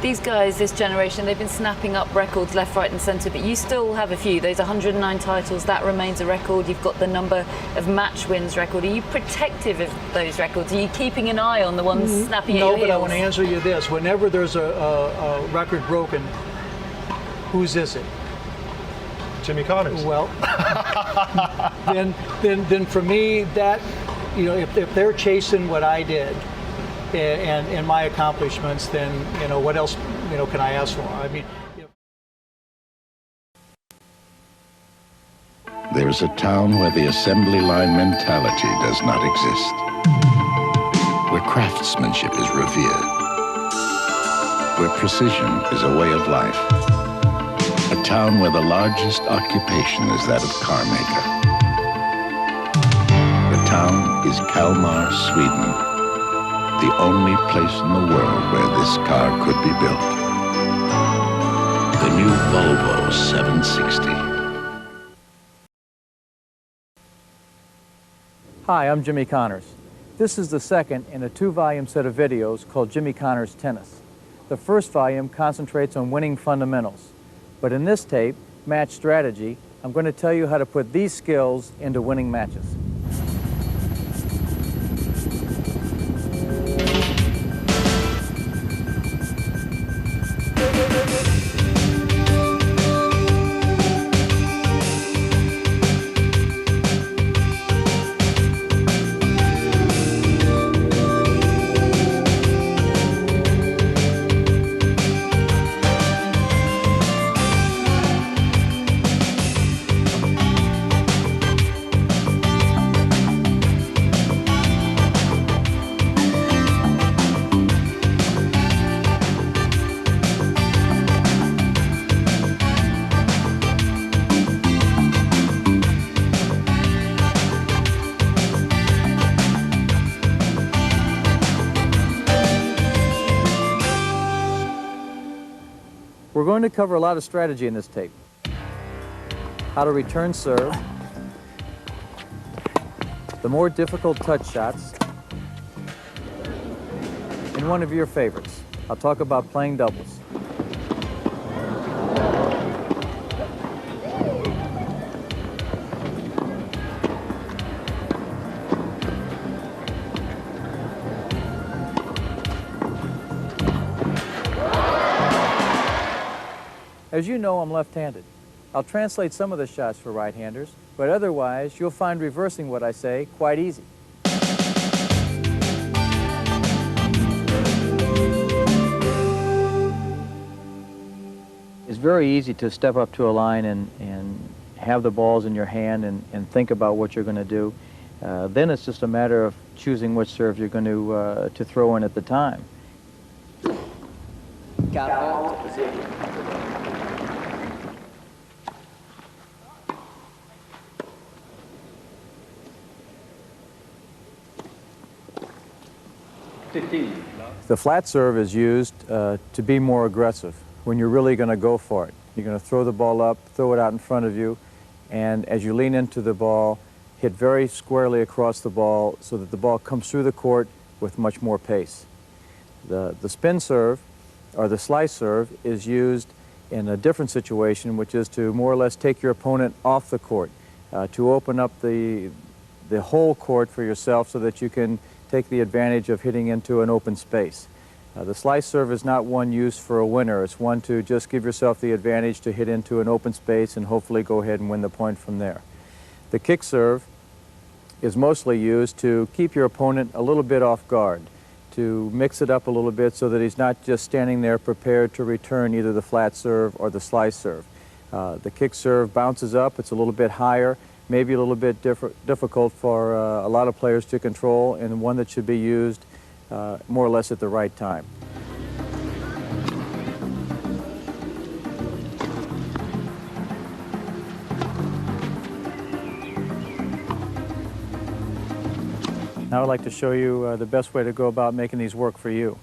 These guys, this generation, they've been snapping up records left, right and centre, but you still have a few. Those 109 titles, that remains a record. You've got the number of match wins record. Are you protective of those records? Are you keeping an eye on the ones snapping at your heels? No, but I want to answer you this. Whenever there's a record broken, whose is it? Jimmy Connors. Well, then for me, that, you know, if they're chasing what I did and my accomplishments, then, you know, what else, you know, can I ask for? I mean, you know. There's a town where the assembly line mentality does not exist, where craftsmanship is revered, where precision is a way of life. A town where the largest occupation is that of car maker. The town is Kalmar, Sweden, the only place in the world where this car could be built. The new Volvo 760. Hi, I'm Jimmy Connors. This is the second in a 2-volume set of videos called Jimmy Connors Tennis. The first volume concentrates on winning fundamentals. But in this tape, Match Strategy, I'm going to tell you how to put these skills into winning matches. We're going to cover a lot of strategy in this tape. How to return serve, the more difficult touch shots, and one of your favorites. I'll talk about playing doubles. As you know, I'm left-handed. I'll translate some of the shots for right-handers, but otherwise, you'll find reversing what I say quite easy. It's very easy to step up to a line and have the balls in your hand and think about what you're going to do. Then it's just a matter of choosing which serve you're going to throw in at the time. Got it. The flat serve is used to be more aggressive when you're really going to go for it. You're going to throw the ball up, throw it out in front of you, and as you lean into the ball, hit very squarely across the ball so that the ball comes through the court with much more pace. The spin serve, or the slice serve, is used in a different situation, which is to more or less take your opponent off the court, to open up the whole court for yourself so that you can take the advantage of hitting into an open space. The slice serve is not one used for a winner. It's one to just give yourself the advantage to hit into an open space and hopefully go ahead and win the point from there. The kick serve is mostly used to keep your opponent a little bit off guard, to mix it up a little bit so that he's not just standing there prepared to return either the flat serve or the slice serve. The kick serve bounces up, it's a little bit higher, maybe a little bit difficult for a lot of players to control, and one that should be used more or less at the right time. Now I'd like to show you the best way to go about making these work for you.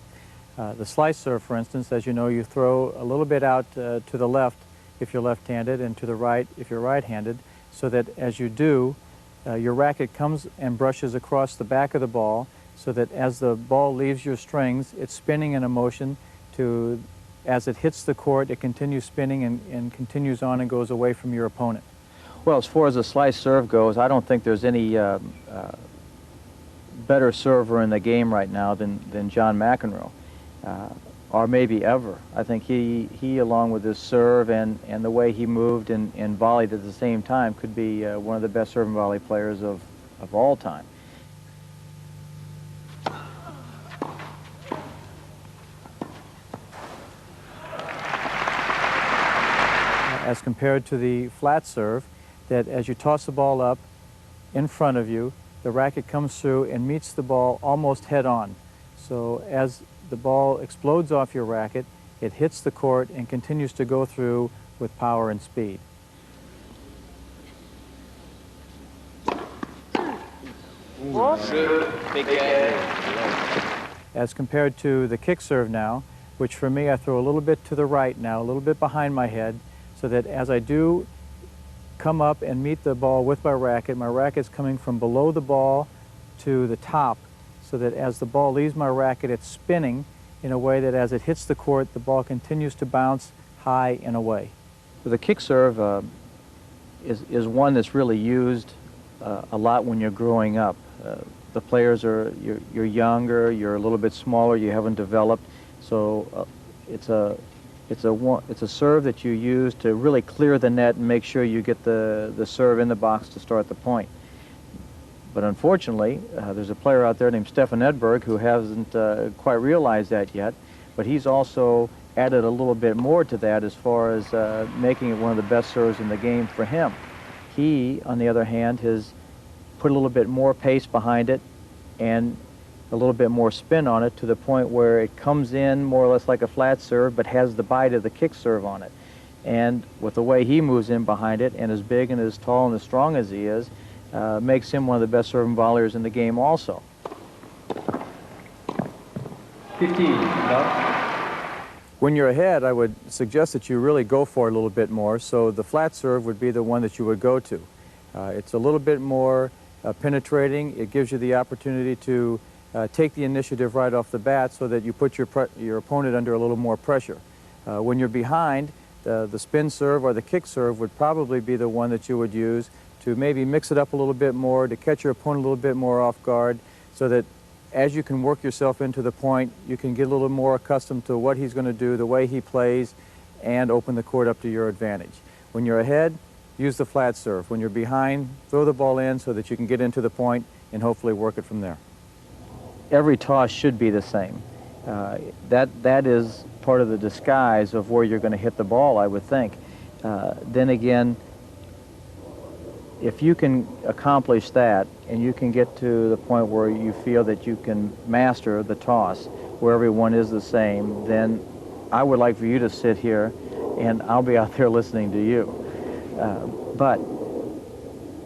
The slice serve, for instance, as you know, you throw a little bit out to the left if you're left-handed and to the right if you're right-handed, so that as you do, your racket comes and brushes across the back of the ball so that as the ball leaves your strings, it's spinning in a motion to, as it hits the court, it continues spinning and continues on and goes away from your opponent. Well, as far as the slice serve goes, I don't think there's any better server in the game right now than John McEnroe, or maybe ever. I think he along with his serve and the way he moved and volleyed at the same time, could be one of the best serve and volley players of all time. As compared to the flat serve, that as you toss the ball up in front of you, the racket comes through and meets the ball almost head on. So as the ball explodes off your racket, it hits the court and continues to go through with power and speed. As compared to the kick serve now, which for me I throw a little bit to the right now, a little bit behind my head, so that as I do come up and meet the ball with my racket's coming from below the ball to the top, so that as the ball leaves my racket, it's spinning in a way that as it hits the court, the ball continues to bounce high and away. The kick serve is one that's really used a lot when you're growing up. The players you're younger, you're a little bit smaller, you haven't developed, so it's a serve that you use to really clear the net and make sure you get the serve in the box to start the point. But unfortunately, there's a player out there named Stefan Edberg who hasn't quite realized that yet, but he's also added a little bit more to that as far as making it one of the best serves in the game for him. He, on the other hand, has put a little bit more pace behind it and a little bit more spin on it, to the point where it comes in more or less like a flat serve but has the bite of the kick serve on it. And with the way he moves in behind it, and as big and as tall and as strong as he is, makes him one of the best serving volleyers in the game also. 15, no? When you're ahead, I would suggest that you really go for it a little bit more, so the flat serve would be the one that you would go to. It's a little bit more penetrating. It gives you the opportunity to take the initiative right off the bat, so that you put your opponent under a little more pressure. When you're behind, the spin serve or the kick serve would probably be the one that you would use to maybe mix it up a little bit more, to catch your opponent a little bit more off guard, so that as you can work yourself into the point, you can get a little more accustomed to what he's going to do, the way he plays, and open the court up to your advantage. When you're ahead, use the flat serve. When you're behind, throw the ball in so that you can get into the point and hopefully work it from there. Every toss should be the same. That is part of the disguise of where you're going to hit the ball, I would think. Then again, if you can accomplish that and you can get to the point where you feel that you can master the toss, where everyone is the same, then I would like for you to sit here and I'll be out there listening to you. But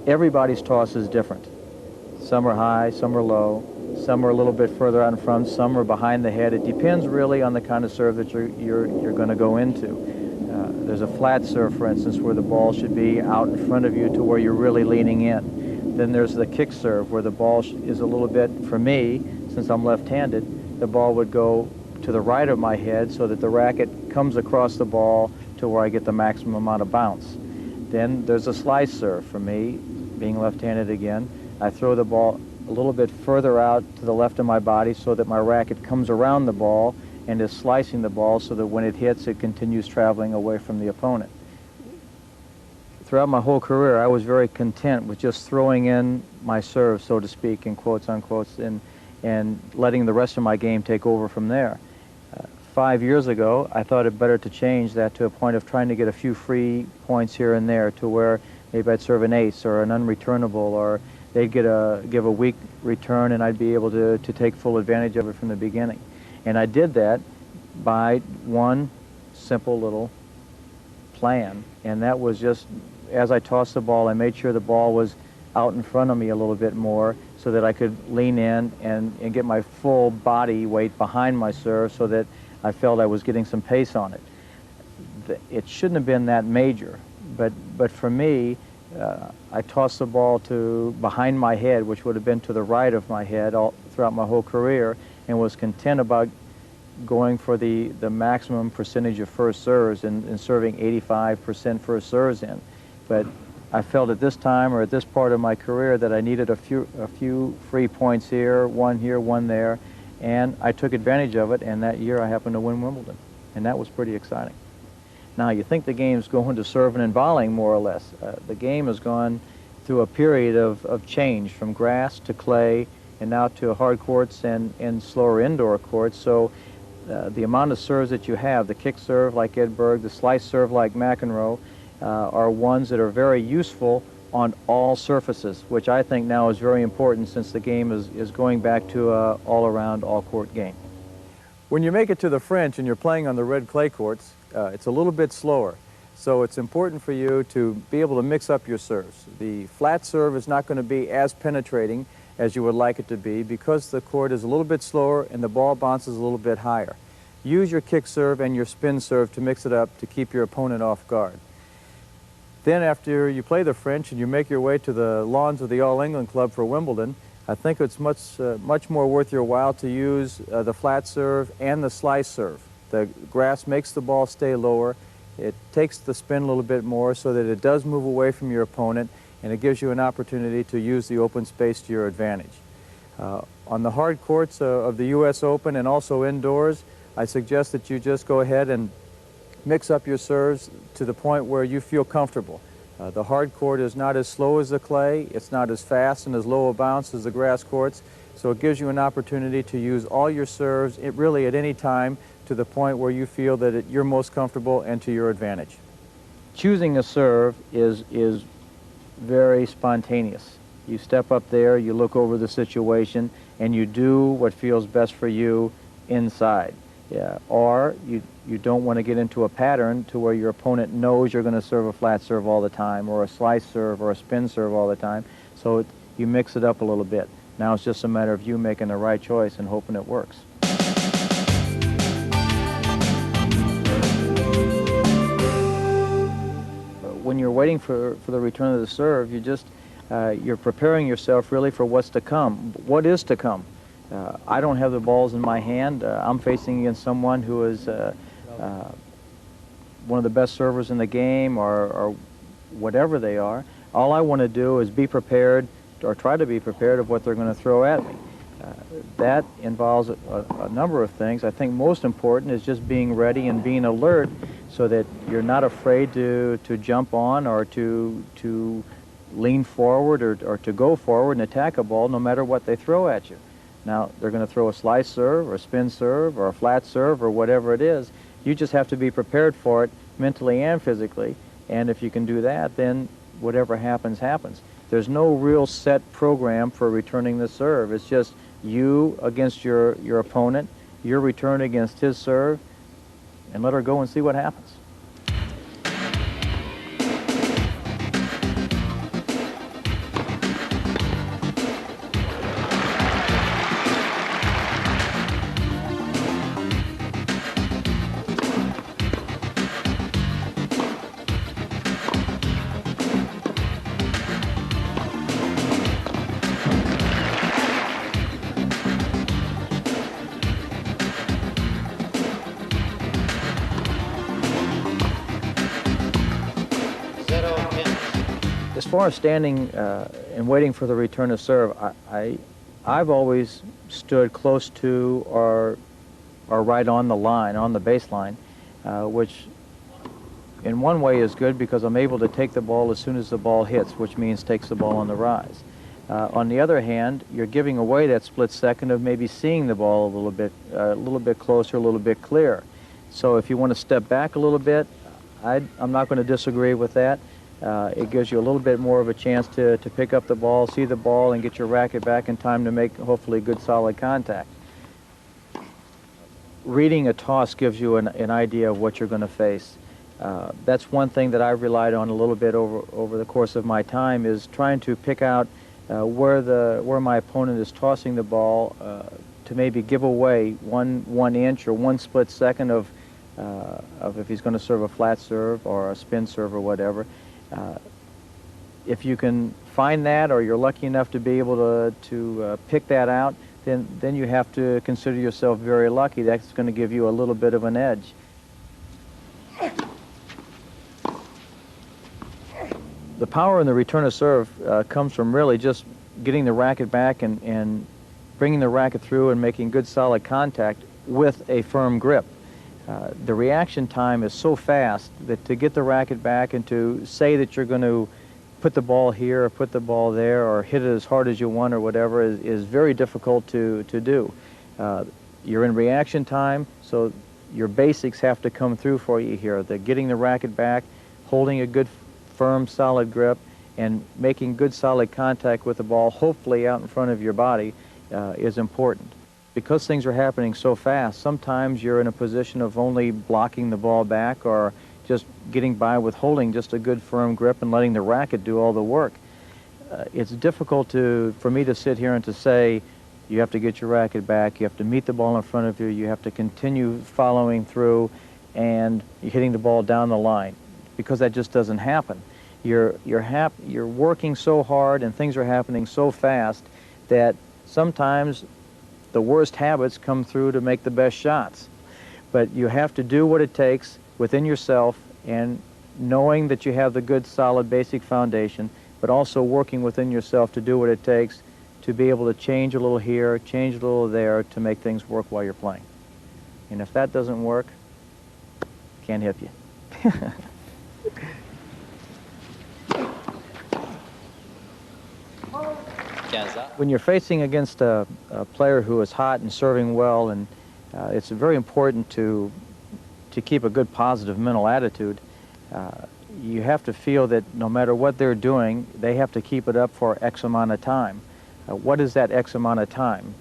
everybody's toss is different. Some are high, some are low, some are a little bit further out in front, some are behind the head. It depends really on the kind of serve that you're going to go into. There's a flat serve, for instance, where the ball should be out in front of you to where you're really leaning in. Then there's the kick serve, where the ball is a little bit, for me, since I'm left-handed, the ball would go to the right of my head so that the racket comes across the ball to where I get the maximum amount of bounce. Then there's a slice serve for me, being left-handed again. I throw the ball a little bit further out to the left of my body so that my racket comes around the ball and is slicing the ball so that when it hits, it continues traveling away from the opponent. Throughout my whole career, I was very content with just throwing in my serve, so to speak, in quotes, unquotes, and letting the rest of my game take over from there. 5 years ago, I thought it better to change that to a point of trying to get a few free points here and there, to where maybe I'd serve an ace or an unreturnable, or they'd give a weak return and I'd be able to take full advantage of it from the beginning. And I did that by one simple little plan, and that was just, as I tossed the ball, I made sure the ball was out in front of me a little bit more so that I could lean in and get my full body weight behind my serve so that I felt I was getting some pace on it. It shouldn't have been that major, but for me, I tossed the ball to behind my head, which would have been to the right of my head all throughout my whole career, and was content about going for the maximum percentage of first serves and serving 85% first serves in. But I felt at this time or at this part of my career that I needed a few free points here, one there, and I took advantage of it, and that year I happened to win Wimbledon, and that was pretty exciting. Now, you think the game's going to serving and volleying more or less. The game has gone through a period of change from grass to clay and now to hard courts and slower indoor courts. So the amount of serves that you have, the kick serve like Edberg, the slice serve like McEnroe, are ones that are very useful on all surfaces, which I think now is very important since the game is going back to an all-around, all-court game. When you make it to the French and you're playing on the red clay courts, it's a little bit slower. So it's important for you to be able to mix up your serves. The flat serve is not going to be as penetrating as you would like it to be because the court is a little bit slower and the ball bounces a little bit higher. Use your kick serve and your spin serve to mix it up to keep your opponent off guard. Then after you play the French and you make your way to the lawns of the All England Club for Wimbledon, I think it's much more worth your while to use the flat serve and the slice serve. The grass makes the ball stay lower. It takes the spin a little bit more so that it does move away from your opponent, and it gives you an opportunity to use the open space to your advantage. On the hard courts of the U.S. Open and also indoors, I suggest that you just go ahead and mix up your serves to the point where you feel comfortable. The hard court is not as slow as the clay, it's not as fast and as low a bounce as the grass courts, so it gives you an opportunity to use all your serves really at any time to the point where you feel that you're most comfortable and to your advantage. Choosing a serve is very spontaneous. You step up there, you look over the situation, and you do what feels best for you inside. Yeah. Or you don't want to get into a pattern to where your opponent knows you're going to serve a flat serve all the time, or a slice serve, or a spin serve all the time. So you mix it up a little bit. Now it's just a matter of you making the right choice and hoping it works. When you're waiting for the return of the serve, you're preparing yourself really for what's to come. What is to come? I don't have the balls in my hand. I'm facing against someone who is one of the best servers in the game, or whatever they are. All I want to do is be prepared, or try to be prepared of what they're going to throw at me. That involves a number of things. I think most important is just being ready and being alert so that you're not afraid to jump on or to lean forward or to go forward and attack a ball no matter what they throw at you. Now, they're going to throw a slice serve or a spin serve or a flat serve or whatever it is. You just have to be prepared for it mentally and physically. And if you can do that, then whatever happens, happens. There's no real set program for returning the serve. It's just you against your opponent, your return against his serve, and let her go and see what happens. As far as standing and waiting for the return of serve, I've always stood close to or right on the line, on the baseline, which in one way is good because I'm able to take the ball as soon as the ball hits, which means takes the ball on the rise. On the other hand, you're giving away that split second of maybe seeing the ball a little bit closer, a little bit clearer. So if you want to step back a little bit, I'm not going to disagree with that. It gives you a little bit more of a chance to pick up the ball, see the ball, and get your racket back in time to make hopefully good solid contact. Reading a toss gives you an idea of what you're going to face. That's one thing that I've relied on a little bit over the course of my time, is trying to pick out where my opponent is tossing the ball to maybe give away one inch or one split second of if he's going to serve a flat serve or a spin serve or whatever. If you can find that, or you're lucky enough to be able to pick that out, then you have to consider yourself very lucky. That's going to give you a little bit of an edge. The power in the return of serve comes from really just getting the racket back and bringing the racket through and making good solid contact with a firm grip. The reaction time is so fast that to get the racket back and to say that you're going to put the ball here or put the ball there or hit it as hard as you want or whatever is very difficult to do. You're in reaction time, so your basics have to come through for you here. The getting the racket back, holding a good firm solid grip, and making good solid contact with the ball, hopefully out in front of your body, is important. Because things are happening so fast, sometimes you're in a position of only blocking the ball back or just getting by with holding just a good firm grip and letting the racket do all the work. It's difficult for me to sit here and to say, you have to get your racket back, you have to meet the ball in front of you, you have to continue following through, and you're hitting the ball down the line, because that just doesn't happen. You're working so hard and things are happening so fast that sometimes the worst habits come through to make the best shots. But you have to do what it takes within yourself, and knowing that you have the good solid basic foundation, but also working within yourself to do what it takes to be able to change a little here, change a little there to make things work while you're playing. And if that doesn't work, can't help you. When you're facing against a player who is hot and serving well, and it's very important to keep a good positive mental attitude, you have to feel that no matter what they're doing, they have to keep it up for X amount of time. What is that X amount of time?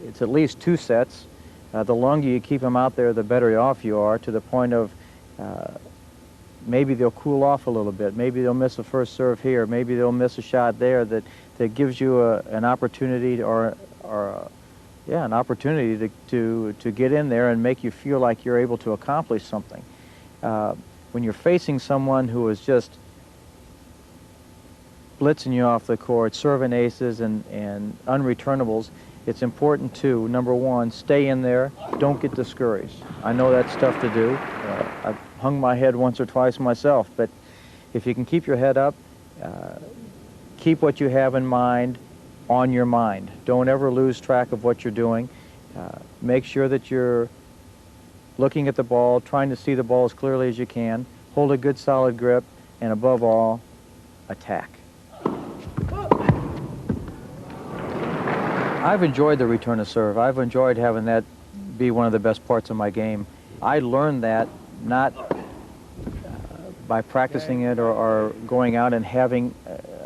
It's at least 2 sets. The longer you keep them out there, the better off you are, to the point of maybe they'll cool off a little bit. Maybe they'll miss a first serve here. Maybe they'll miss a shot there that gives you an opportunity an opportunity to get in there and make you feel like you're able to accomplish something. When you're facing someone who is just blitzing you off the court, serving aces and unreturnables, it's important to, number one, stay in there, don't get discouraged. I know that's tough to do. I've hung my head once or twice myself, but if you can keep your head up, keep what you have in mind on your mind. Don't ever lose track of what you're doing. Make sure that you're looking at the ball, trying to see the ball as clearly as you can, hold a good solid grip, and above all, attack. I've enjoyed the return of serve. I've enjoyed having that be one of the best parts of my game. I learned that not by practicing it or going out and having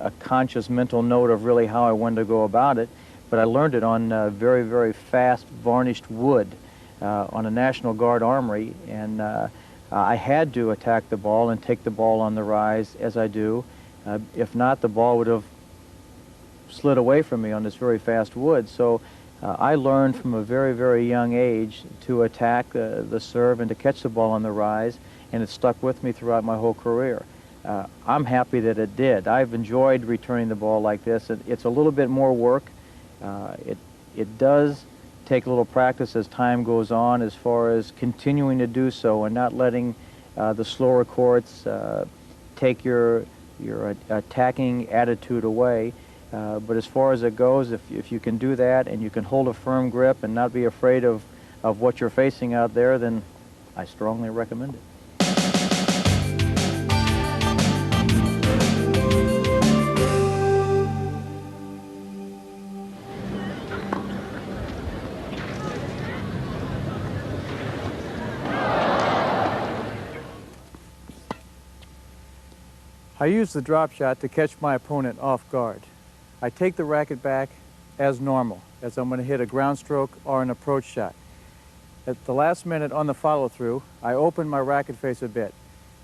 a conscious mental note of really how I wanted to go about it, but I learned it on very, very fast varnished wood on a National Guard armory, and I had to attack the ball and take the ball on the rise as I do. If not, the ball would have slid away from me on this very fast wood. So I learned from a very, very young age to attack the serve and to catch the ball on the rise, and it stuck with me throughout my whole career. I'm happy that it did. I've enjoyed returning the ball like this. It's a little bit more work. It does take a little practice as time goes on, as far as continuing to do so and not letting the slower courts take your attacking attitude away. But as far as it goes, if you can do that and you can hold a firm grip and not be afraid of what you're facing out there, then I strongly recommend it. I use the drop shot to catch my opponent off guard. I take the racket back as normal, as I'm going to hit a ground stroke or an approach shot. At the last minute on the follow-through, I open my racket face a bit,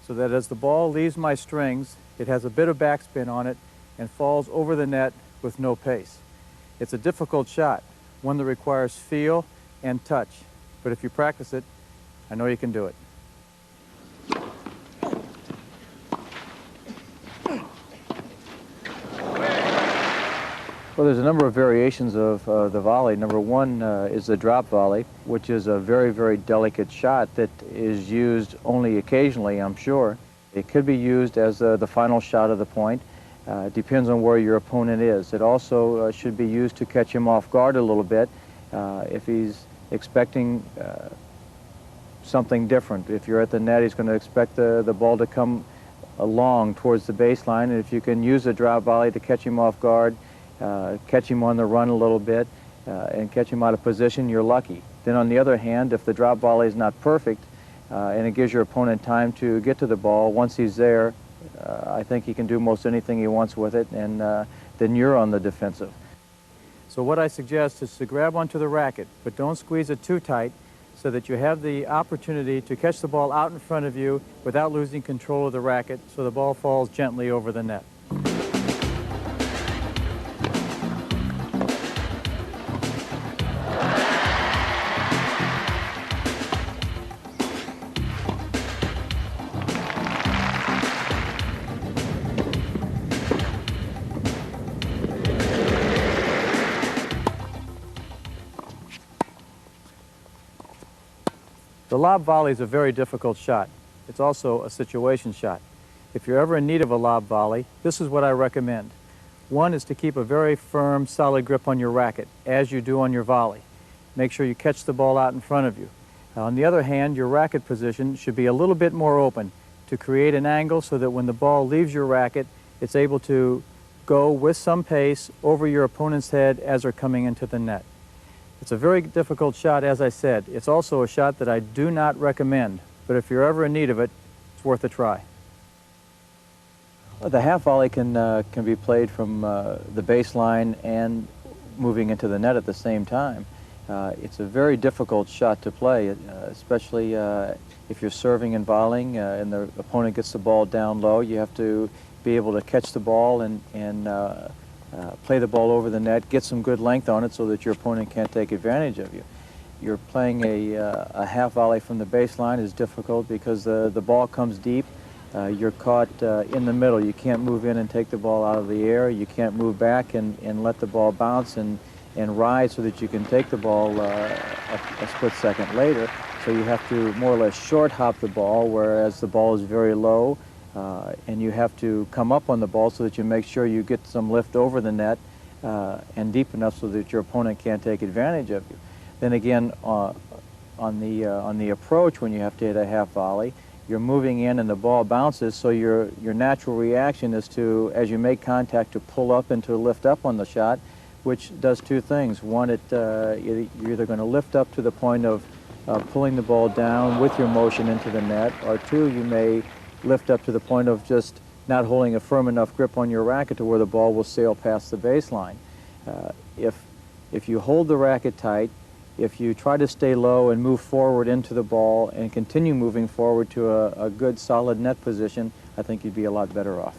so that as the ball leaves my strings, it has a bit of backspin on it and falls over the net with no pace. It's a difficult shot, one that requires feel and touch, but if you practice it, I know you can do it. Well, there's a number of variations of the volley. Number one is the drop volley, which is a very, very delicate shot that is used only occasionally, I'm sure. It could be used as the final shot of the point. Depends on where your opponent is. It also should be used to catch him off guard a little bit if he's expecting something different. If you're at the net, he's going to expect the ball to come along towards the baseline, and if you can use a drop volley to catch him off guard, catch him on the run a little bit, and catch him out of position, you're lucky. Then on the other hand, if the drop volley is not perfect, and it gives your opponent time to get to the ball, once he's there, I think he can do most anything he wants with it, and then you're on the defensive. So what I suggest is to grab onto the racket, but don't squeeze it too tight so that you have the opportunity to catch the ball out in front of you without losing control of the racket, so the ball falls gently over the net. The lob volley is a very difficult shot. It's also a situation shot. If you're ever in need of a lob volley, this is what I recommend. One is to keep a very firm, solid grip on your racket, as you do on your volley. Make sure you catch the ball out in front of you. On the other hand, your racket position should be a little bit more open to create an angle so that when the ball leaves your racket, it's able to go with some pace over your opponent's head as they're coming into the net. It's a very difficult shot, as I said. It's also a shot that I do not recommend, but if you're ever in need of it, it's worth a try. The half volley can be played from the baseline and moving into the net at the same time. It's a very difficult shot to play, especially if you're serving and volleying and the opponent gets the ball down low. You have to be able to catch the ball and play the ball over the net, get some good length on it so that your opponent can't take advantage of you. You're playing a half volley from the baseline is difficult because the ball comes deep. You're caught in the middle. You can't move in and take the ball out of the air. You can't move back and let the ball bounce and rise so that you can take the ball a split second later. So you have to more or less short hop the ball, whereas the ball is very low. And you have to come up on the ball so that you make sure you get some lift over the net and deep enough so that your opponent can't take advantage of you. Then again, on the approach, when you have to hit a half volley, you're moving in and the ball bounces, so your natural reaction is to, as you make contact, to pull up and to lift up on the shot, which does two things. One, you're either going to lift up to the point of pulling the ball down with your motion into the net, or two, you may lift up to the point of just not holding a firm enough grip on your racket to where the ball will sail past the baseline. If you hold the racket tight, if you try to stay low and move forward into the ball and continue moving forward to a good solid net position, I think you'd be a lot better off.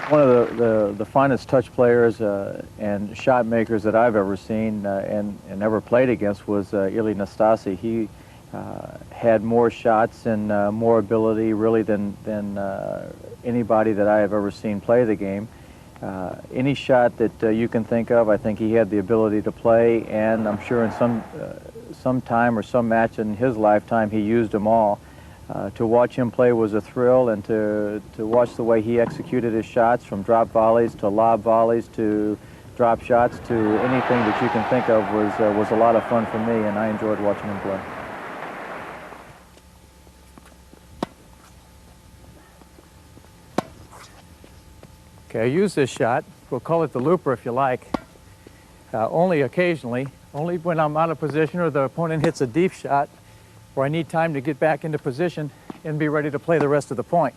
One of the finest touch players and shot makers that I've ever seen and ever played against was Ilie Nastase. He had more shots and more ability really than anybody that I have ever seen play the game. Any shot that you can think of, I think he had the ability to play, and I'm sure in some time or some match in his lifetime he used them all. To watch him play was a thrill, and to watch the way he executed his shots, from drop volleys to lob volleys to drop shots to anything that you can think of, was a lot of fun for me, and I enjoyed watching him play. Okay, I use this shot, we'll call it the looper if you like, only occasionally, only when I'm out of position or the opponent hits a deep shot where I need time to get back into position and be ready to play the rest of the point.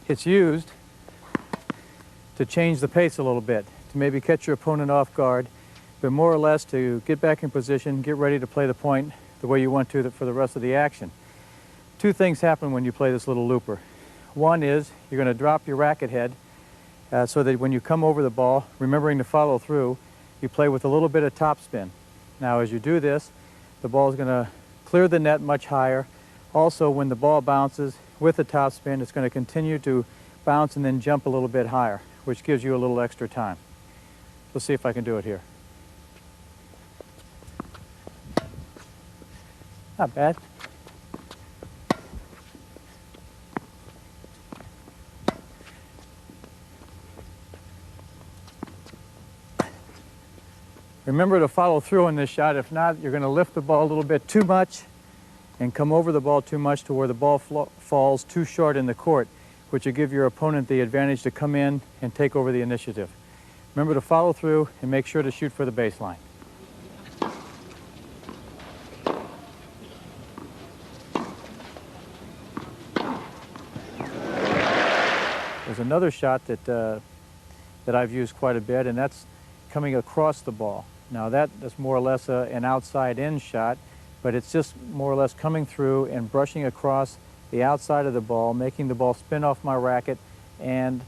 It's used to change the pace a little bit, to maybe catch your opponent off guard, but more or less to get back in position, get ready to play the point the way you want to for the rest of the action. Two things happen when you play this little looper. One is you're going to drop your racket head so that when you come over the ball, remembering to follow through, you play with a little bit of topspin. Now as you do this, the ball is going to clear the net much higher. Also, when the ball bounces, with the topspin, it's going to continue to bounce and then jump a little bit higher, which gives you a little extra time. Let's see if I can do it here. Not bad. Remember to follow through on this shot. If not, you're going to lift the ball a little bit too much and come over the ball too much to where the ball falls too short in the court, which will give your opponent the advantage to come in and take over the initiative. Remember to follow through and make sure to shoot for the baseline. There's another shot that I've used quite a bit, and that's coming across the ball. Now that's more or less an outside-in shot, but it's just more or less coming through and brushing across the outside of the ball, making the ball spin off my racket and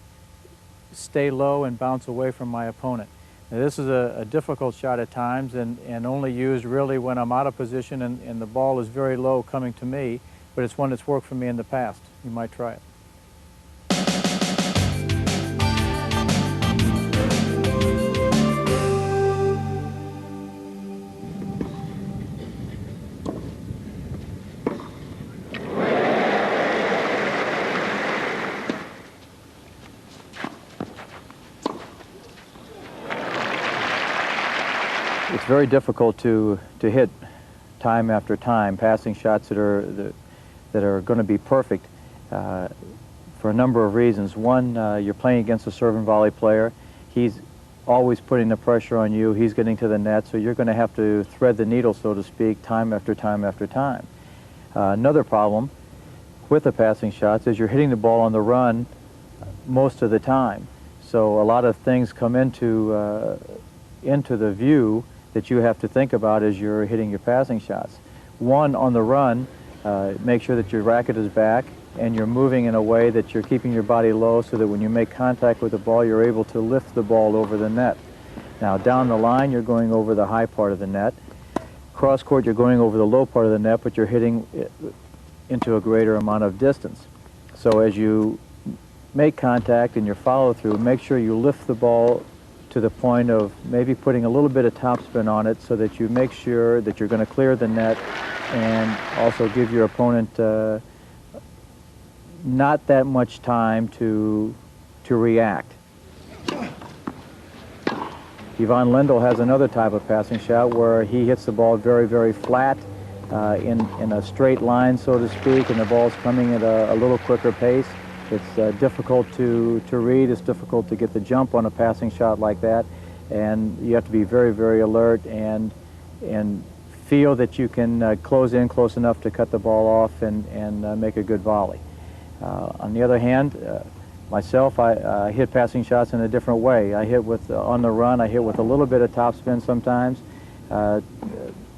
stay low and bounce away from my opponent. Now, this is a difficult shot at times and only used really when I'm out of position and the ball is very low coming to me, but it's one that's worked for me in the past. You might try it. It's very difficult to hit time after time, passing shots that are going to be perfect for a number of reasons. One, you're playing against a serve and volley player. He's always putting the pressure on you. He's getting to the net, so you're going to have to thread the needle, so to speak, time after time after time. Another problem with the passing shots is you're hitting the ball on the run most of the time. So a lot of things come into the view that you have to think about as you're hitting your passing shots. One, on the run, make sure that your racket is back and you're moving in a way that you're keeping your body low so that when you make contact with the ball, you're able to lift the ball over the net. Now, down the line, you're going over the high part of the net. Cross court, you're going over the low part of the net, but you're hitting into a greater amount of distance. So as you make contact and your follow through, make sure you lift the ball to the point of maybe putting a little bit of topspin on it so that you make sure that you're going to clear the net and also give your opponent not that much time to react. Ivan Lendl has another type of passing shot where he hits the ball very, very flat in a straight line, so to speak, and the ball's coming at a little quicker pace. It's difficult to read. It's difficult to get the jump on a passing shot like that, and you have to be very, very alert and feel that you can close in close enough to cut the ball off and make a good volley. On the other hand, myself, I hit passing shots in a different way. I hit with on the run. I hit with a little bit of topspin sometimes,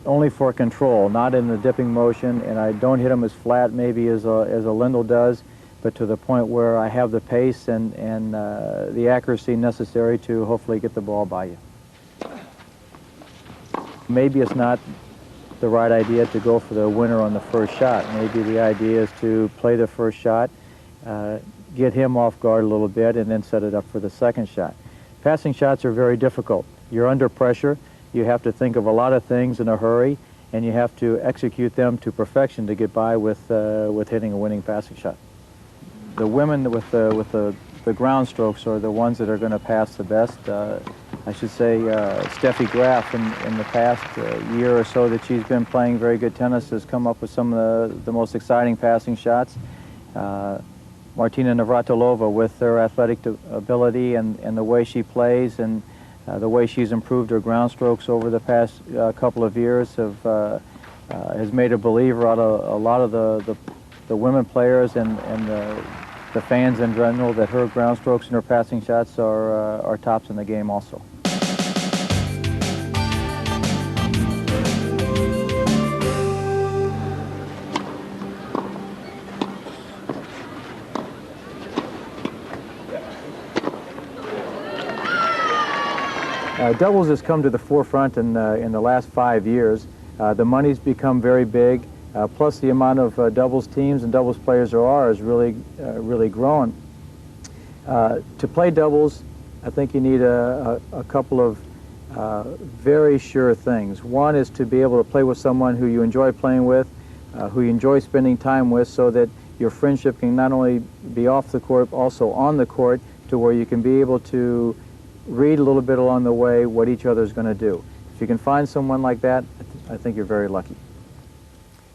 only for control, not in the dipping motion, and I don't hit them as flat maybe as a Lendl does, but to the point where I have the pace and the accuracy necessary to hopefully get the ball by you. Maybe it's not the right idea to go for the winner on the first shot. Maybe the idea is to play the first shot, get him off guard a little bit, and then set it up for the second shot. Passing shots are very difficult. You're under pressure. You have to think of a lot of things in a hurry, and you have to execute them to perfection to get by with hitting a winning passing shot. The women with the ground strokes are the ones that are going to pass the best. I should say Steffi Graf in the past year or so that she's been playing very good tennis has come up with some of the most exciting passing shots. Martina Navratilova, with her athletic ability and the way she plays and the way she's improved her ground strokes over the past couple of years has made a believer out of a lot of the women players and the fans in general that her ground strokes and her passing shots are tops in the game also. Doubles has come to the forefront in the last 5 years. The money's become very big. plus the amount of doubles teams and doubles players there are is really growing. To play doubles, I think you need a couple of very sure things. One is to be able to play with someone who you enjoy playing with, who you enjoy spending time with, so that your friendship can not only be off the court, also on the court, to where you can be able to read a little bit along the way what each other is going to do. If you can find someone like that, I think you're very lucky.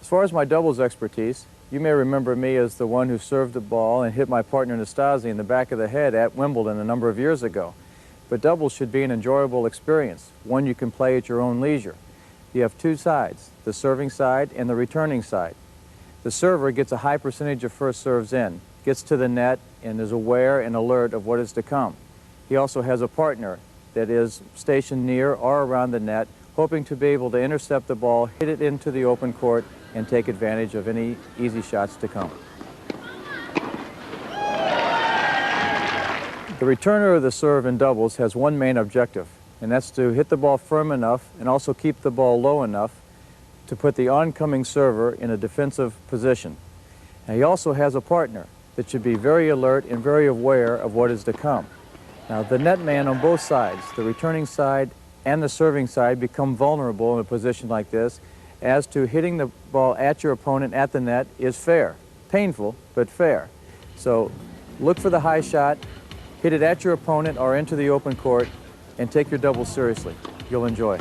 As far as my doubles expertise, you may remember me as the one who served the ball and hit my partner Nastasi in the back of the head at Wimbledon a number of years ago. But doubles should be an enjoyable experience, one you can play at your own leisure. You have two sides, the serving side and the returning side. The server gets a high percentage of first serves in, gets to the net, and is aware and alert of what is to come. He also has a partner that is stationed near or around the net, hoping to be able to intercept the ball, hit it into the open court, and take advantage of any easy shots to come. The returner of the serve in doubles has one main objective, and that's to hit the ball firm enough and also keep the ball low enough to put the oncoming server in a defensive position. Now, he also has a partner that should be very alert and very aware of what is to come. Now, the net man on both sides, the returning side and the serving side, become vulnerable in a position like this, as to hitting the ball at your opponent at the net is fair. Painful, but fair. So look for the high shot, hit it at your opponent or into the open court, and take your doubles seriously. You'll enjoy.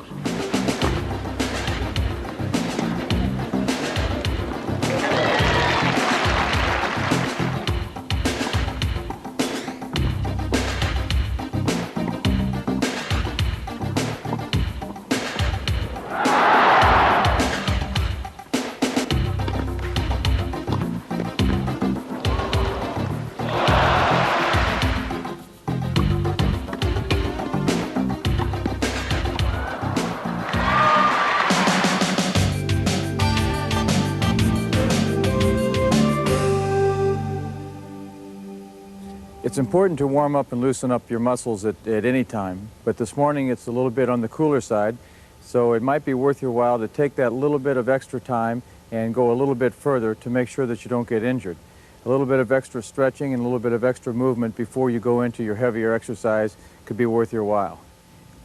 It's important to warm up and loosen up your muscles at any time, but this morning it's a little bit on the cooler side, so it might be worth your while to take that little bit of extra time and go a little bit further to make sure that you don't get injured. A little bit of extra stretching and a little bit of extra movement before you go into your heavier exercise could be worth your while.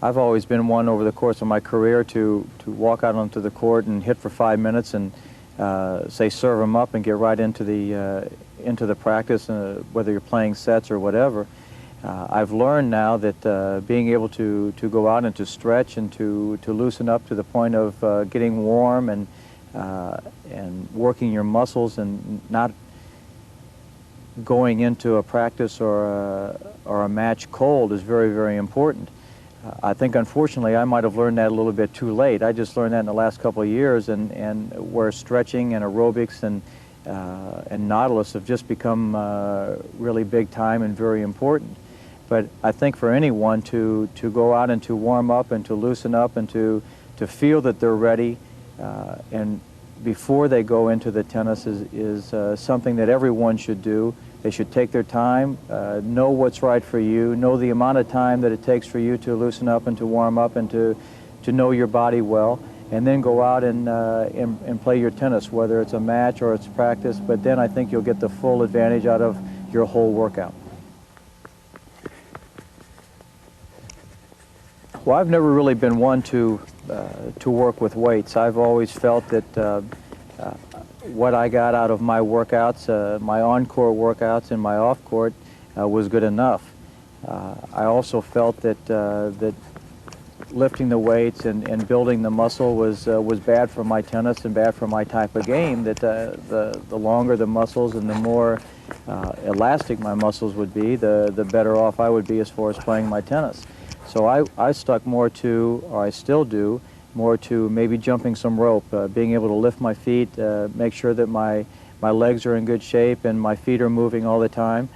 I've always been one over the course of my career to walk out onto the court and hit for 5 minutes and say serve them up and get right into the practice, whether you're playing sets or whatever. I've learned now that being able to go out and to stretch and to loosen up to the point of getting warm and working your muscles and not going into a practice or a match cold is very, very important. I think, unfortunately, I might have learned that a little bit too late. I just learned that in the last couple of years, and where stretching and aerobics and Nautilus have just become really big time and very important. But I think for anyone to go out and to warm up and to loosen up and to feel that they're ready and before they go into the tennis is something that everyone should do. They should take their time, know what's right for you, know the amount of time that it takes for you to loosen up and to warm up and to know your body well, and then go out and play your tennis, whether it's a match or it's practice. But then I think you'll get the full advantage out of your whole workout. Well, I've never really been one to work with weights. I've always felt that what I got out of my workouts, my on-court workouts and my off-court, was good enough. I also felt that lifting the weights and building the muscle was bad for my tennis and bad for my type of game. That the longer the muscles and the more elastic my muscles would be, the better off I would be as far as playing my tennis. So I stuck more to, or I still do, more to maybe jumping some rope, being able to lift my feet, make sure that my legs are in good shape and my feet are moving all the time.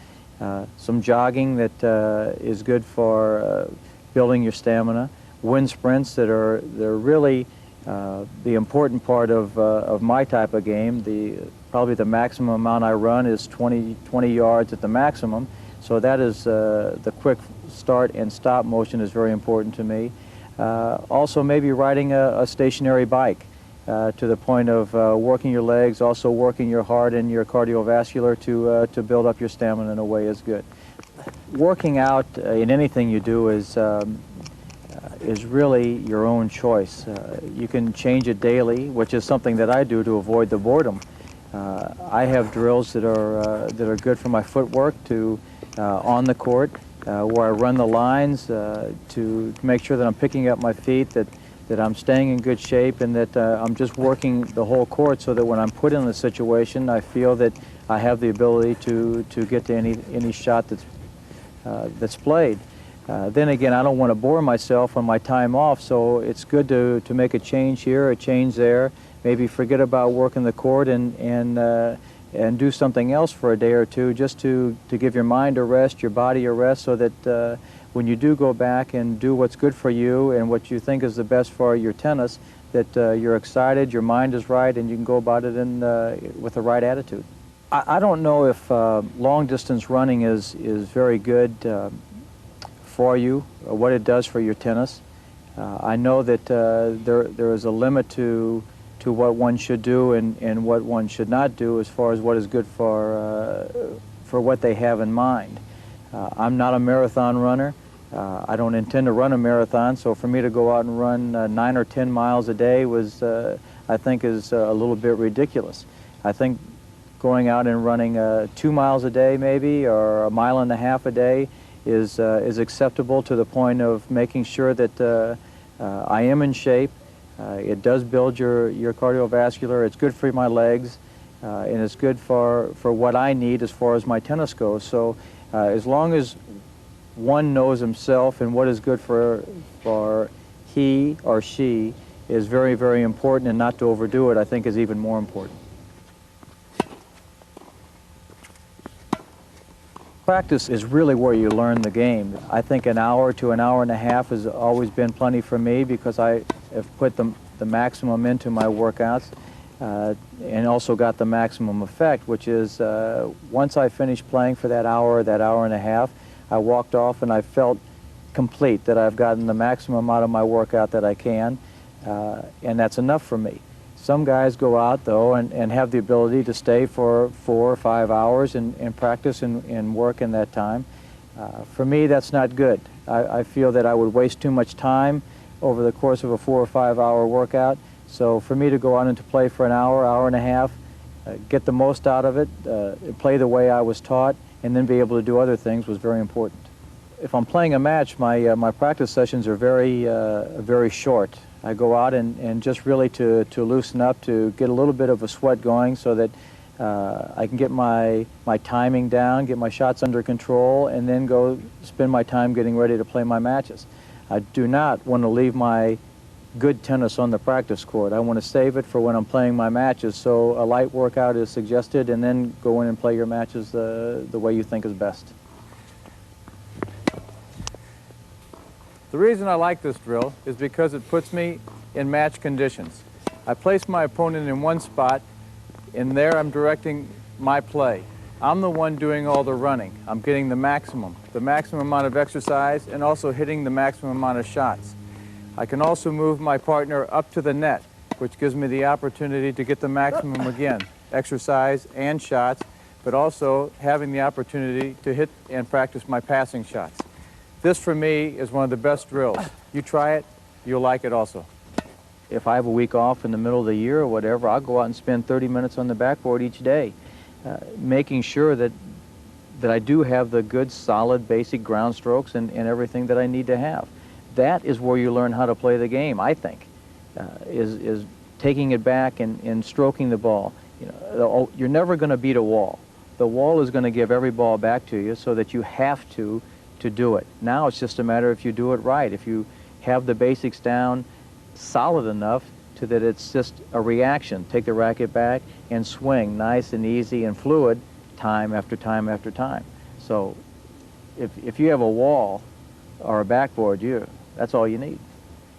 Some jogging that is good for building your stamina. Wind sprints they're really the important part of my type of game. Probably the maximum amount I run is 20 yards at the maximum. So that is the quick start and stop motion is very important to me. Also maybe riding a stationary bike. to the point of working your legs, also working your heart and your cardiovascular to build up your stamina in a way is good. Working out in anything you do is really your own choice. You can change it daily, which is something that I do to avoid the boredom. I have drills that are good for my footwork to on the court, where I run the lines to make sure that I'm picking up my feet, that I'm staying in good shape, and that I'm just working the whole court so that when I'm put in a situation, I feel that I have the ability to get to any shot that's played. Then again, I don't want to bore myself on my time off, so it's good to make a change here, a change there, maybe forget about working the court and do something else for a day or two, just to give your mind a rest, your body a rest, so that when you do go back and do what's good for you and what you think is the best for your tennis, that you're excited, your mind is right, and you can go about it with the right attitude. I don't know if long-distance running is very good for you, or what it does for your tennis. I know that there is a limit to what one should do and what one should not do as far as what is good for what they have in mind. I'm not a marathon runner. I don't intend to run a marathon, so for me to go out and run 9 or 10 miles a day I think is a little bit ridiculous. I think going out and running 2 miles a day maybe, or 1.5 miles a day is acceptable to the point of making sure that I am in shape. It does build your cardiovascular. It's good for my legs, and it's good for what I need as far as my tennis goes. So as long as one knows himself and what is good for he or she is very, very important, and not to overdo it, I think, is even more important. Practice is really where you learn the game. I think an hour to an hour and a half has always been plenty for me, because I have put the maximum into my workouts and also got the maximum effect, which is once I finished playing for that hour and a half, I walked off and I felt complete, that I've gotten the maximum out of my workout that I can, and that's enough for me. Some guys go out, though, and have the ability to stay for 4 or 5 hours and practice and work in that time. For me, that's not good. I feel that I would waste too much time over the course of a 4 or 5 hour workout. So for me to go out and to play for an hour, hour and a half, get the most out of it, play the way I was taught, and then be able to do other things was very important. If I'm playing a match, my practice sessions are very short. I go out and just really to loosen up, to get a little bit of a sweat going, so that I can get my timing down, get my shots under control, and then go spend my time getting ready to play my matches. I do not want to leave my good tennis on the practice court. I want to save it for when I'm playing my matches, so a light workout is suggested, and then go in and play your matches the way you think is best. The reason I like this drill is because it puts me in match conditions. I place my opponent in one spot, and there I'm directing my play. I'm the one doing all the running. I'm getting the maximum amount of exercise, and also hitting the maximum amount of shots. I can also move my partner up to the net, which gives me the opportunity to get the maximum again, exercise and shots, but also having the opportunity to hit and practice my passing shots. This, for me, is one of the best drills. You try it, you'll like it also. If I have a week off in the middle of the year or whatever, I'll go out and spend 30 minutes on the backboard each day, making sure that I do have the good, solid, basic ground strokes and everything that I need to have. That is where you learn how to play the game, I think, is taking it back and stroking the ball. You know, you're never going to beat a wall. The wall is going to give every ball back to you, so that you have to do it. Now it's just a matter if you do it right, if you have the basics down solid enough to that it's just a reaction. Take the racket back and swing nice and easy and fluid time after time after time. So if you have a wall or a backboard, that's all you need.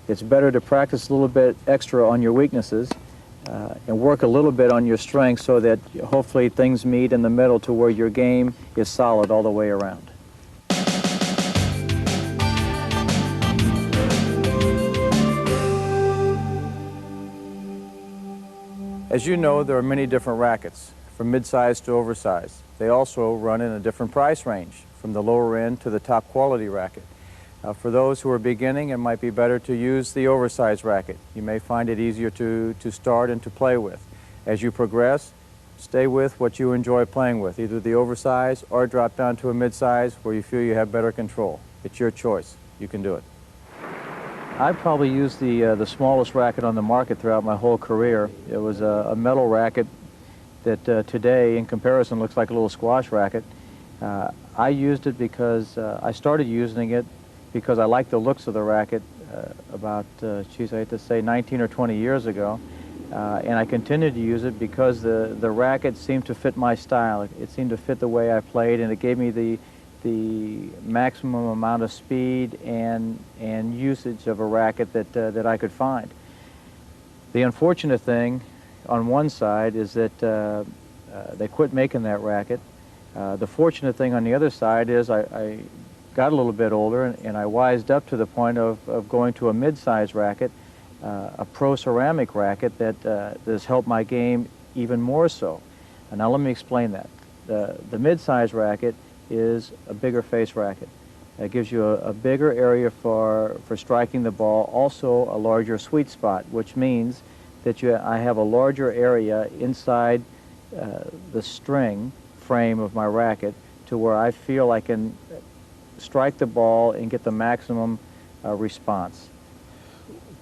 It's better to practice a little bit extra on your weaknesses and work a little bit on your strengths, so that hopefully things meet in the middle to where your game is solid all the way around. As you know, there are many different rackets, from mid-size to oversized. They also run in a different price range, from the lower end to the top quality racket. For those who are beginning, it might be better to use the oversized racket. You may find it easier to start and to play with. As you progress, stay with what you enjoy playing with, either the oversized or drop down to a mid-size where you feel you have better control. It's your choice. You can do it. I probably used the smallest racket on the market throughout my whole career. It was a metal racket that today, in comparison, looks like a little squash racket. I used it because I started using it because I liked the looks of the racket about, geez, I hate to say, 19 or 20 years ago. And I continued to use it because the racket seemed to fit my style. It seemed to fit the way I played, and it gave me the maximum amount of speed and usage of a racket that I could find. The unfortunate thing on one side is that they quit making that racket. The fortunate thing on the other side is I got a little bit older and I wised up to the point of going to a mid-size racket, a pro ceramic racket that has helped my game even more so. And now let me explain that. The mid-size racket is a bigger face racket. It gives you a bigger area for striking the ball, also a larger sweet spot, which means that I have a larger area inside the string frame of my racket to where I feel I can strike the ball and get the maximum response.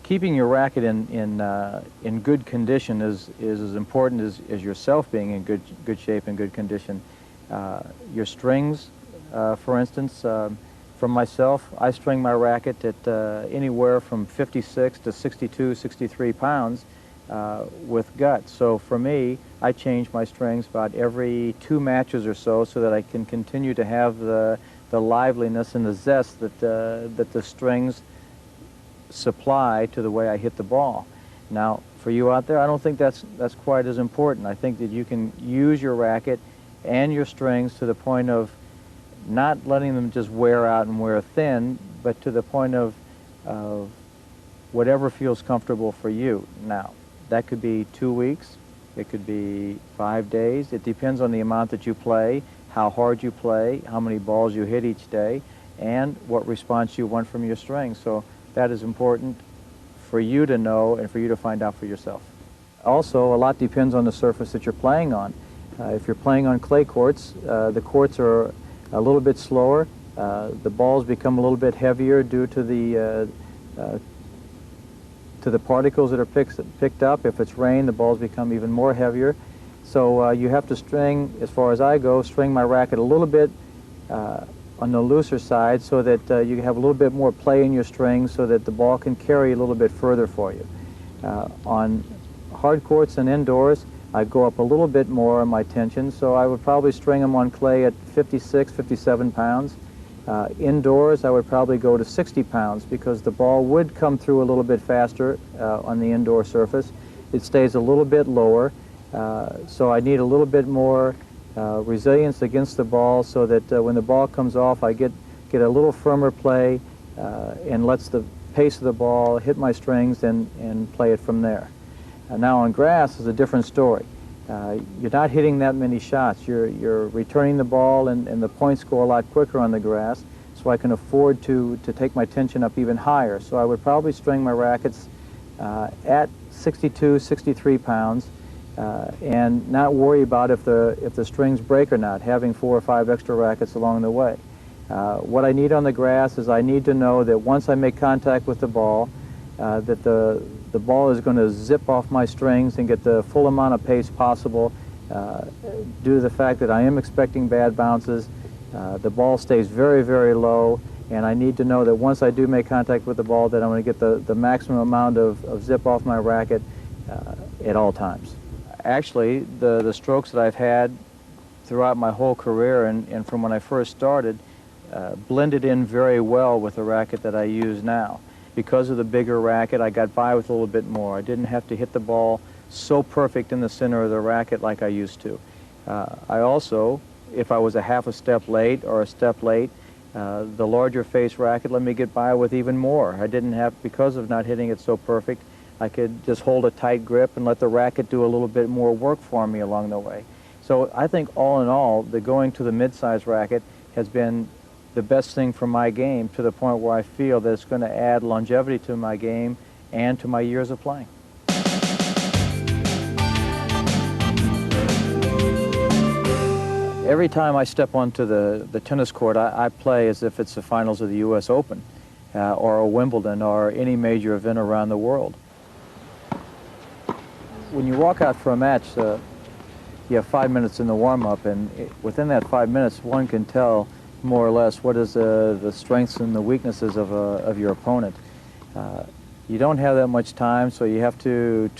Keeping your racket in good condition is as important as yourself being in good shape and good condition. Your strings, for instance, from myself, I string my racket at anywhere from 56 to 62, 63 pounds with gut. So for me, I change my strings about every 2 matches or so that I can continue to have the liveliness and the zest that the strings supply to the way I hit the ball. Now, for you out there, I don't think that's quite as important. I think that you can use your racket and your strings to the point of not letting them just wear out and wear thin, but to the point of whatever feels comfortable for you. Now, that could be 2 weeks, it could be 5 days. It depends on the amount that you play, how hard you play, how many balls you hit each day, and what response you want from your strings. So that is important for you to know and for you to find out for yourself. Also, a lot depends on the surface that you're playing on. If you're playing on clay courts, the courts are a little bit slower. The balls become a little bit heavier due to the particles that are picked up. If it's rain, the balls become even more heavier. So you have to string, as far as I go, string my racket a little bit on the looser side so that you have a little bit more play in your strings so that the ball can carry a little bit further for you. On hard courts and indoors, I go up a little bit more on my tension, so I would probably string them on clay at 56, 57 pounds. Indoors, I would probably go to 60 pounds because the ball would come through a little bit faster on the indoor surface. It stays a little bit lower, so I need a little bit more resilience against the ball so that when the ball comes off, I get a little firmer play and lets the pace of the ball hit my strings and play it from there. Now on grass is a different story. You're not hitting that many shots. You're returning the ball and the points go a lot quicker on the grass, so I can afford to take my tension up even higher. So I would probably string my rackets at 62, 63 pounds and not worry about if the strings break or not, having 4 or 5 extra rackets along the way. What I need on the grass is I need to know that once I make contact with the ball, that the ball is going to zip off my strings and get the full amount of pace possible due to the fact that I am expecting bad bounces. The ball stays very, very low, and I need to know that once I do make contact with the ball that I'm going to get the maximum amount of zip off my racket at all times. Actually, the strokes that I've had throughout my whole career and from when I first started blended in very well with the racket that I use now. Because of the bigger racket, I got by with a little bit more. I didn't have to hit the ball so perfect in the center of the racket like I used to. I also, if I was a half a step late or a step late, the larger face racket let me get by with even more. I didn't have, because of not hitting it so perfect, I could just hold a tight grip and let the racket do a little bit more work for me along the way. So I think all in all, the going to the mid-size racket has been the best thing for my game, to the point where I feel that it's going to add longevity to my game and to my years of playing. Every time I step onto the tennis court, I play as if it's the finals of the U.S. Open or a Wimbledon or any major event around the world. When you walk out for a match, you have 5 minutes in the warm-up, and within that 5 minutes, one can tell more or less what is the strengths and the weaknesses of your opponent. You don't have that much time, so you have to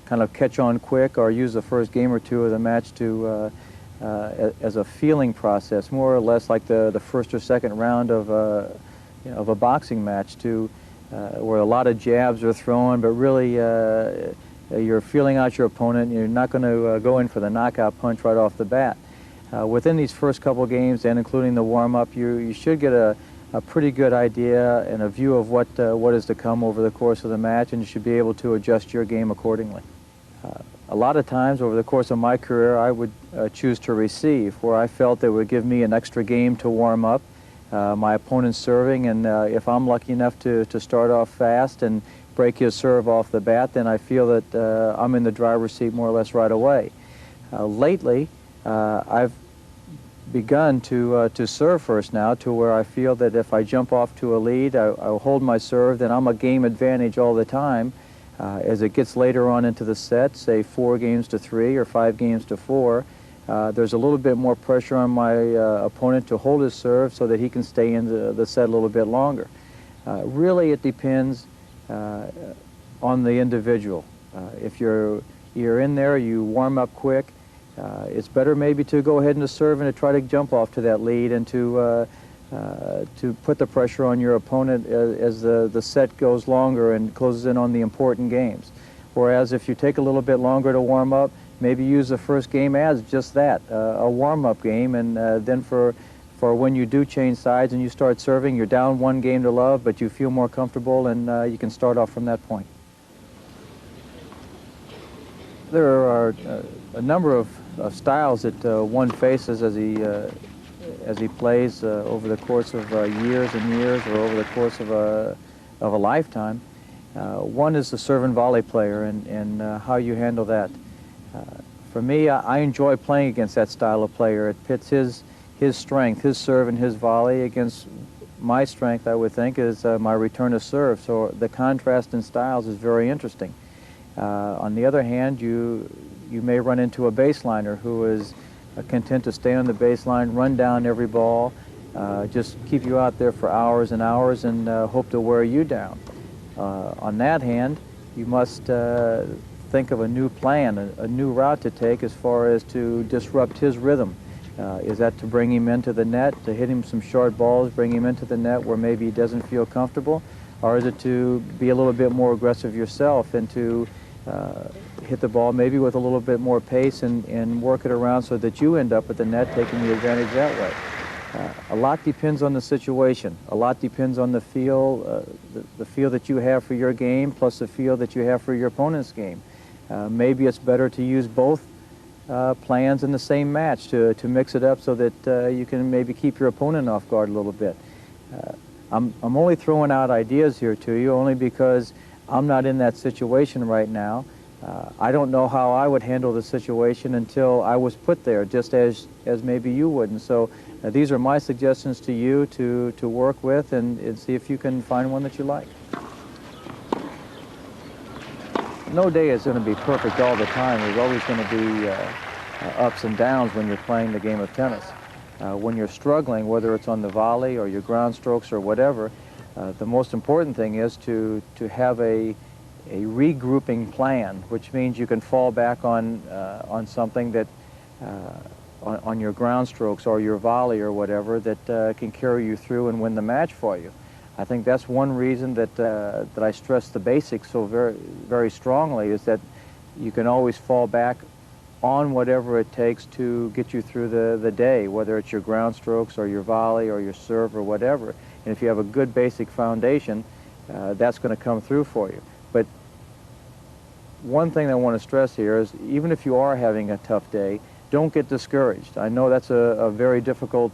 kind of catch on quick or use the first game or two of the match to as a feeling process, more or less like the first or second round of a boxing match, where a lot of jabs are thrown, but really you're feeling out your opponent. You're not going to go in for the knockout punch right off the bat. Within these first couple games, and including the warm-up, you should get a pretty good idea and a view of what is to come over the course of the match, and you should be able to adjust your game accordingly. A lot of times over the course of my career, I would choose to receive, where I felt it would give me an extra game to warm up. My opponent's serving, and if I'm lucky enough to start off fast and break his serve off the bat, then I feel that I'm in the driver's seat more or less right away. Lately, I've begun to serve first now, to where I feel that if I jump off to a lead, I'll hold my serve, then I'm a game advantage all the time. As it gets later on into the set, say 4 games to 3 or 5 games to 4, there's a little bit more pressure on my opponent to hold his serve so that he can stay in the set a little bit longer. Really, it depends on the individual. If you're in there, you warm up quick. It's better maybe to go ahead and to serve and to try to jump off to that lead, and to put the pressure on your opponent as the set goes longer and closes in on the important games. Whereas if you take a little bit longer to warm up, maybe use the first game as just that, a warm-up game, and then for when you do change sides and you start serving, you're down 1 game to love, but you feel more comfortable, and you can start off from that point. There are a number of styles that one faces as he plays over the course of years and years, or over the course of a lifetime. One is the serve and volley player, and how you handle that. For me, I enjoy playing against that style of player. It pits his strength, his serve and his volley, against my strength, I would think, is my return to serve. So the contrast in styles is very interesting. On the other hand, you may run into a baseliner who is content to stay on the baseline, run down every ball, just keep you out there for hours and hours, and hope to wear you down. On that hand, you must think of a new plan, a new route to take as far as to disrupt his rhythm. Is that to bring him into the net, to hit him some short balls, bring him into the net where maybe he doesn't feel comfortable? Or is it to be a little bit more aggressive yourself and to hit the ball maybe with a little bit more pace and work it around so that you end up at the net taking the advantage that way? A lot depends on the situation. A lot depends on the feel, the feel that you have for your game, plus the feel that you have for your opponent's game. Maybe it's better to use both plans in the same match to mix it up so that you can maybe keep your opponent off guard a little bit. I'm only throwing out ideas here to you only because I'm not in that situation right now. I don't know how I would handle the situation until I was put there, just as maybe you would. And so these are my suggestions to you to work with and see if you can find one that you like. No day is going to be perfect all the time. There's always going to be ups and downs when you're playing the game of tennis. When you're struggling, whether it's on the volley or your ground strokes or whatever, the most important thing is to have a regrouping plan, which means you can fall back on something that on your ground strokes or your volley or whatever that can carry you through and win the match for you. I think that's one reason that I stress the basics so very strongly, is that you can always fall back on whatever it takes to get you through the day, whether it's your ground strokes or your volley or your serve or whatever. And if you have a good basic foundation, that's going to come through for you. But one thing I want to stress here is even if you are having a tough day, don't get discouraged. I know that's a very difficult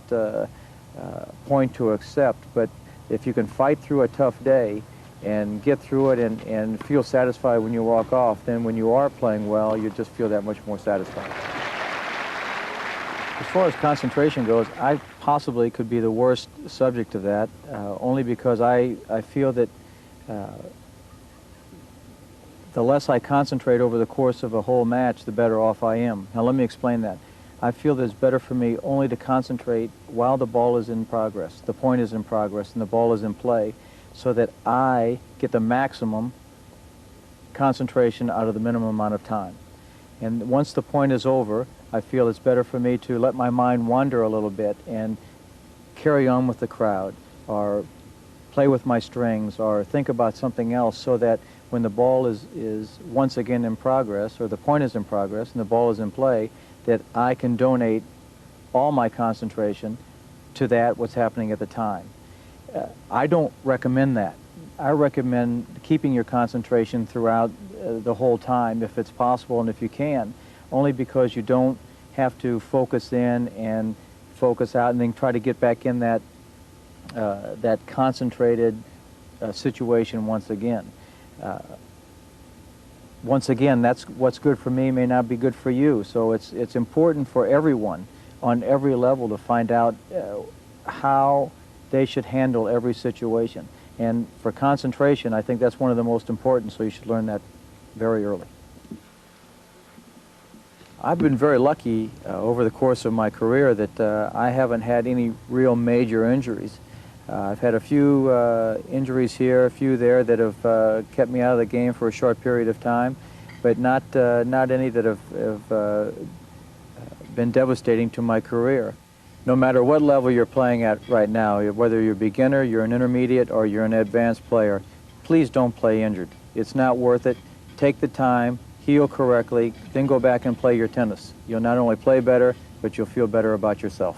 point to accept, but if you can fight through a tough day and get through it and feel satisfied when you walk off, then when you are playing well, you just feel that much more satisfied. As far as concentration goes, I possibly could be the worst subject of that, only because I feel that the less I concentrate over the course of a whole match, the better off I am. Now let me explain that. I feel that it's better for me only to concentrate while the ball is in progress, the point is in progress, and the ball is in play, so that I get the maximum concentration out of the minimum amount of time. And once the point is over, I feel it's better for me to let my mind wander a little bit and carry on with the crowd, or play with my strings, or think about something else, so that when the ball is once again in progress, or the point is in progress and the ball is in play, that I can donate all my concentration to that, what's happening at the time. I don't recommend that. I recommend keeping your concentration throughout the whole time if it's possible and if you can, only because you don't have to focus in and focus out and then try to get back in that, that concentrated situation once again. Once again, that's what's good for me may not be good for you. So it's important for everyone on every level to find out how they should handle every situation. And for concentration, I think that's one of the most important, so you should learn that very early. I've been very lucky over the course of my career that I haven't had any real major injuries. I've had a few injuries here, a few there that have kept me out of the game for a short period of time, but not any that have been devastating to my career. No matter what level you're playing at right now, whether you're a beginner, you're an intermediate, or you're an advanced player, please don't play injured. It's not worth it. Take the time, heal correctly, then go back and play your tennis. You'll not only play better, but you'll feel better about yourself.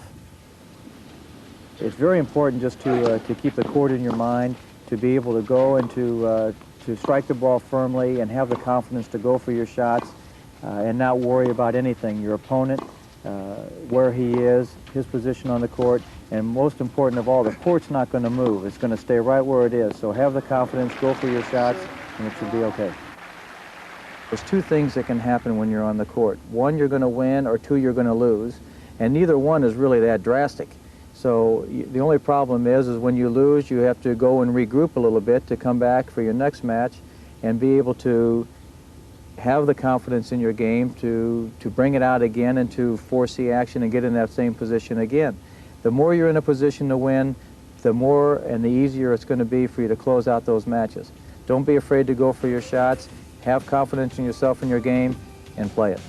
It's very important just to keep the court in your mind, to be able to go and to strike the ball firmly and have the confidence to go for your shots and not worry about anything, your opponent, where he is, his position on the court, and most important of all, the court's not going to move. It's going to stay right where it is. So have the confidence, go for your shots, and it should be okay. There's two things that can happen when you're on the court. One, you're going to win, or two, you're going to lose, and neither one is really that drastic. So the only problem is when you lose, you have to go and regroup a little bit to come back for your next match and be able to have the confidence in your game to bring it out again and to force the action and get in that same position again. The more you're in a position to win, the more and the easier it's going to be for you to close out those matches. Don't be afraid to go for your shots, have confidence in yourself and your game, and play it.